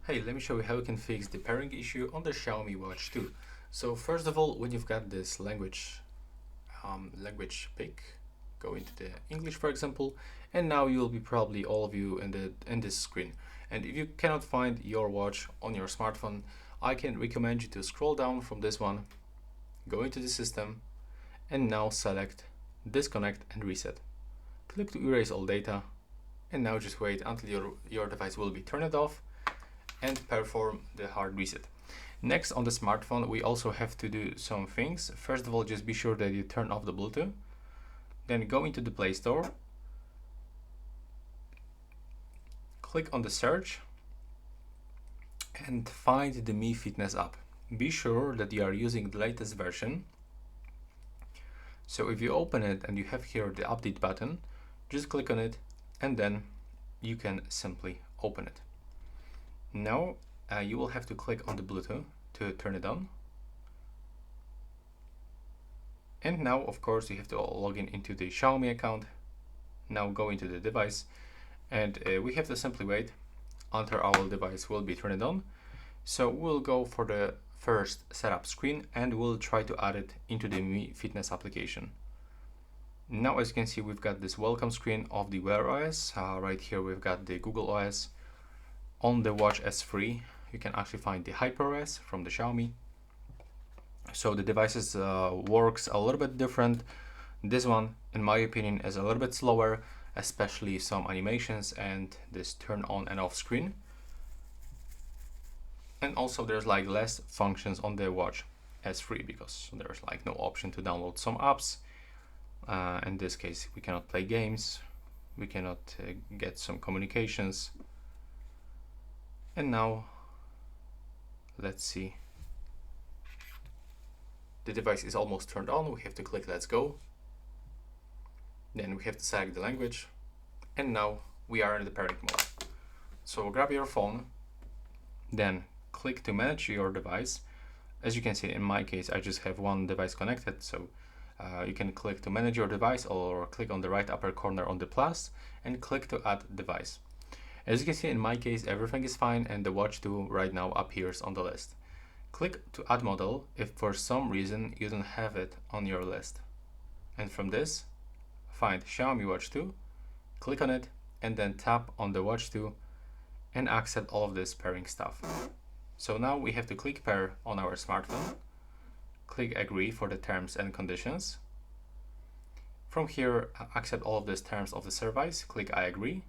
Hey, let me show you how you can fix the pairing issue on the Xiaomi Watch 2. So first of all, when you've got this language pick, go into the English, for example, and now you'll be probably all of you in this screen. And if you cannot find your watch on your smartphone, I can recommend you to scroll down from this one, go into the system, and now select disconnect and reset. Click to erase all data, and now just wait until your device will be turned off and perform the hard reset. Next, on the smartphone, we also have to do some things. First of all, just be sure that you turn off the Bluetooth. Then go into the Play Store, click on the search, and find the Mi Fitness app. Be sure that you are using the latest version. So if you open it and you have here the update button, just click on it and then you can simply open it. Now you will have to click on the Bluetooth to turn it on. And now, of course, you have to log in into the Xiaomi account. Now go into the device, and we have to simply wait until our device will be turned on. So we'll go for the first setup screen and we'll try to add it into the Mi Fitness application. Now, as you can see, we've got this welcome screen of the Wear OS. Right here, we've got the Google OS. On the Watch S3, you can actually find the HyperOS from the Xiaomi. So the devices works a little bit different. This one, in my opinion, is a little bit slower, especially some animations and this turn on and off screen. And also there's like less functions on the Watch S3 because there's like no option to download some apps. In this case, we cannot play games, we cannot get some communications. And now, let's see. The device is almost turned on. We have to click let's go. Then we have to select the language. And now we are in the pairing mode. So grab your phone, then click to manage your device. As you can see, in my case, I just have one device connected. So you can click to manage your device or click on the right upper corner on the plus and click to add device. As you can see, in my case, everything is fine and the Watch 2 right now appears on the list. Click to add model if for some reason you don't have it on your list. And from this, find Xiaomi Watch 2, click on it, and then tap on the Watch 2 and accept all of this pairing stuff. So now we have to click pair on our smartphone, click agree for the terms and conditions. From here, accept all of these terms of the service, click I agree.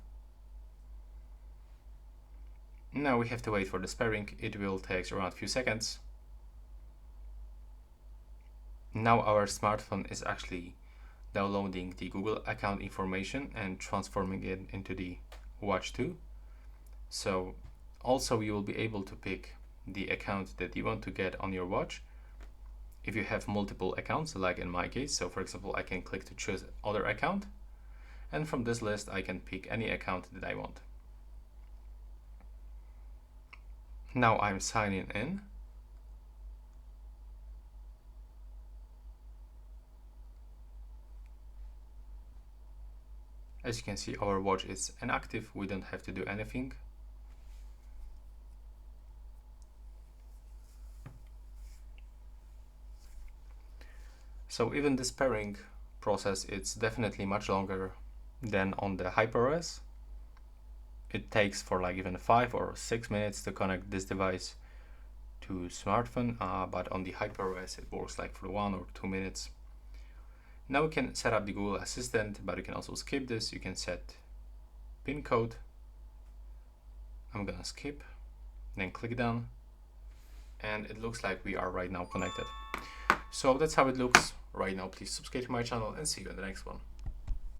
Now we have to wait for the pairing. It will take around a few seconds. Now our smartphone is actually downloading the Google account information and transforming it into the Watch 2. So also you will be able to pick the account that you want to get on your watch. If you have multiple accounts, like in my case, so for example, I can click to choose other account. And from this list, I can pick any account that I want. Now I'm signing in. As you can see, our watch is inactive. We don't have to do anything. So even this pairing process, it's definitely much longer than on the HyperOS. It takes for like even 5 or 6 minutes to connect this device to smartphone, but on the HyperOS it works like for 1 or 2 minutes. Now we can set up the Google Assistant, but you can also skip this. You can set PIN code. I'm gonna skip, then click done, and it looks like we are right now connected. So that's how it looks right now. Please subscribe to my channel and see you in the next one.